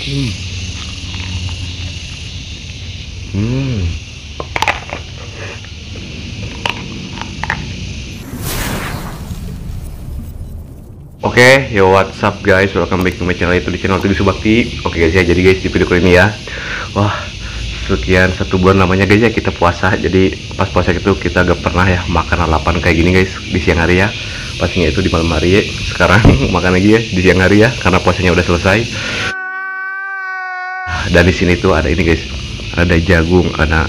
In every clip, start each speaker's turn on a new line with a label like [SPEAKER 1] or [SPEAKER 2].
[SPEAKER 1] Hmm. Hmm. Oke, yo what's up guys, welcome back to my channel, itu di channel Tujuh Subakti. Oke guys ya, jadi guys di video kali ini ya, wah sekian 1 bulan namanya guys ya kita puasa. Jadi pas puasa itu kita gak pernah ya makan lalapan kayak gini guys di siang hari ya. Pastinya itu di malam hari ya. Sekarang makan lagi ya di siang hari ya, karena puasanya udah selesai. Dan di sini tuh ada ini guys, ada jagung, ada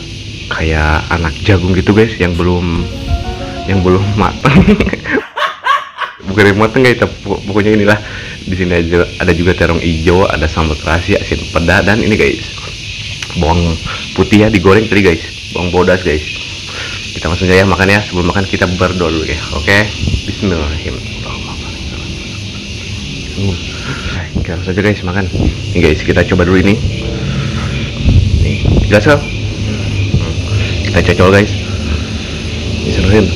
[SPEAKER 1] kayak anak jagung gitu guys yang belum matang. Bukan yang mateng guys, pokoknya inilah. Di sini ada juga terong hijau, ada sambal terasi, asin peda, dan ini guys bawang putih ya digoreng tadi guys, bawang bodas guys. Kita langsung aja ya makan ya. Sebelum makan kita berdoa dulu ya. Oke, bismillahirrahmanirrahim. Kita langsung aja guys makan. Ini guys kita coba dulu ini. Nih, jelas kan? Kita cocol guys. Bismillahirrahmanirrahim.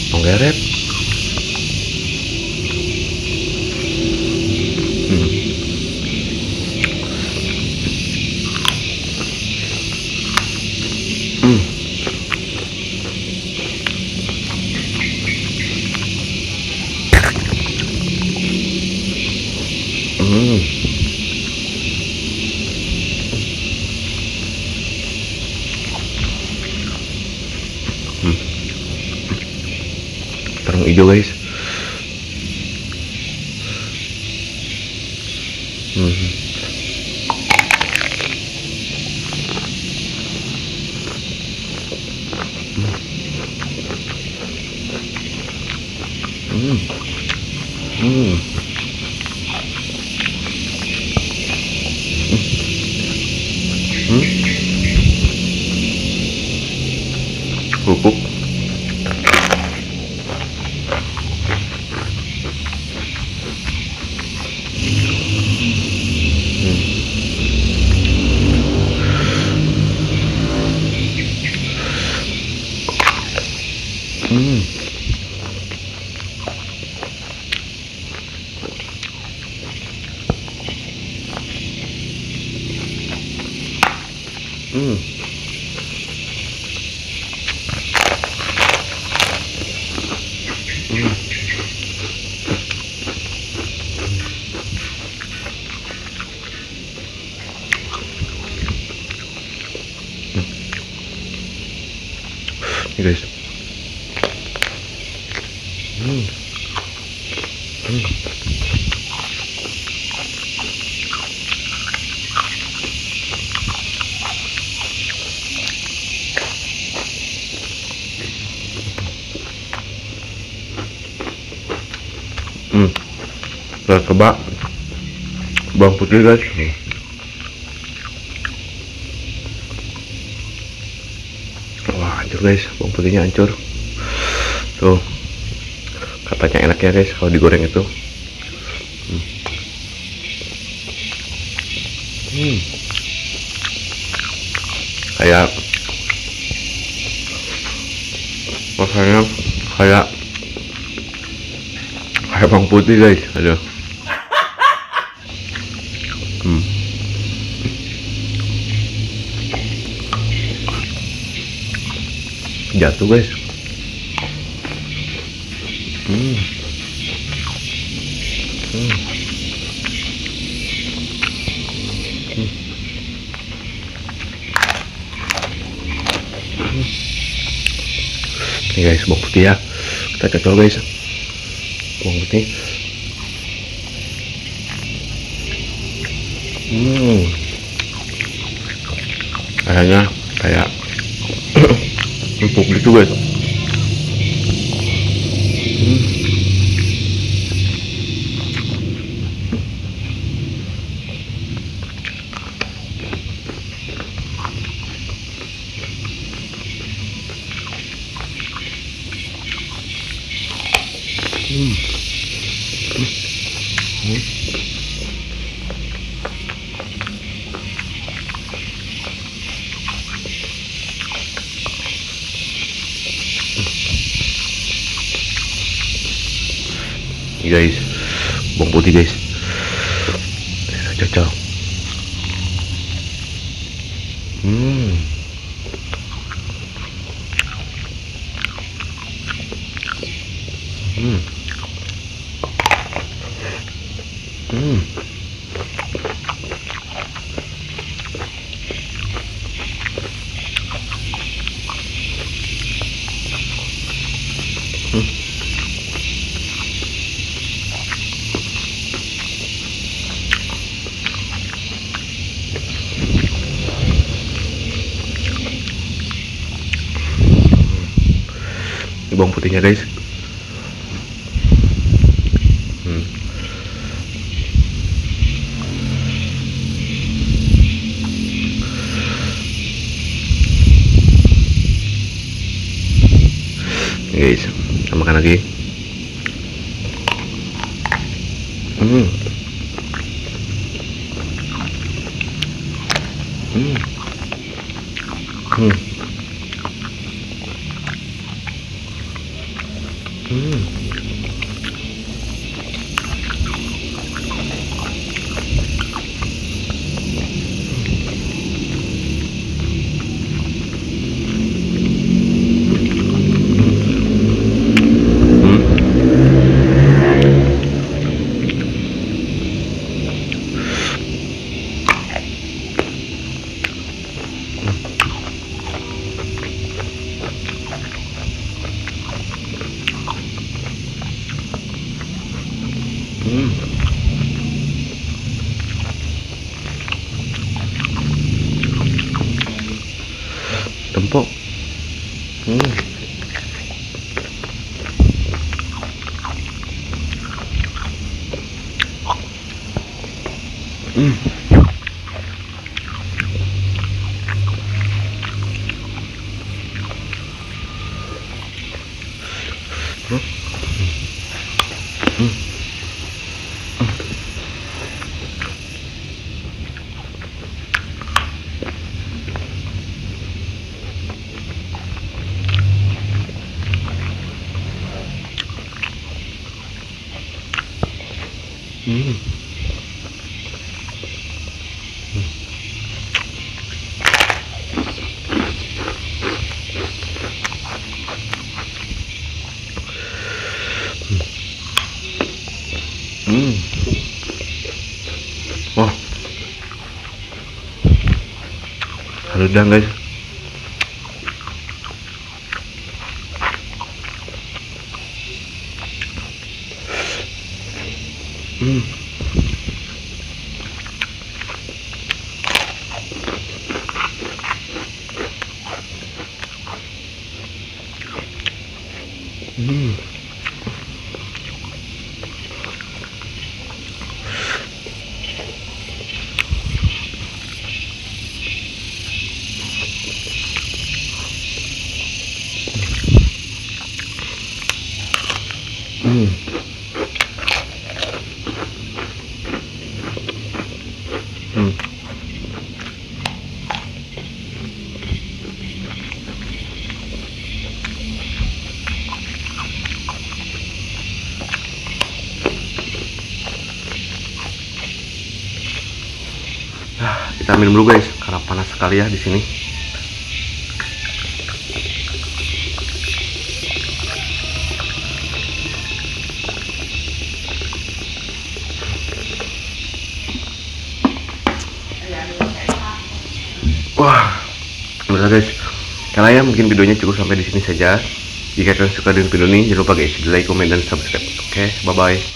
[SPEAKER 1] Penggeret. Terong hijau guys. Kerupuk. Ini guys. Kita coba bawang putih guys. Wah hancur guys, bawang putihnya hancur tuh. Katanya enak ya guys kalau digoreng itu. Kayak rasanya kayak bawang putih guys. Aduh. Jatuh guys. Ini guys bawang putih ya, kita cocol guys bawang putih. Kayaknya kayak empuk gitu guys. Nih guys, bawang putih guys. Cocok. Hmm. Hmm. Hmm. Ini bawang putihnya guys. Guys, kita makan lagi. Hmm. Hmm. Hmm. Hmm. Hmm. Tempok. Hmm. Hmm. Hmm. Hmm. Hmm. Hmm. Wah, udang guys. Hmm. Hmm. Hmm. Hmm. Kita minum dulu guys, karena panas sekali ya di sini. Wah, bener guys. Karena ya mungkin videonya cukup sampai di sini saja. Jika kalian suka dengan video ini, jangan lupa guys, di like, komen, dan subscribe. Oke, bye bye.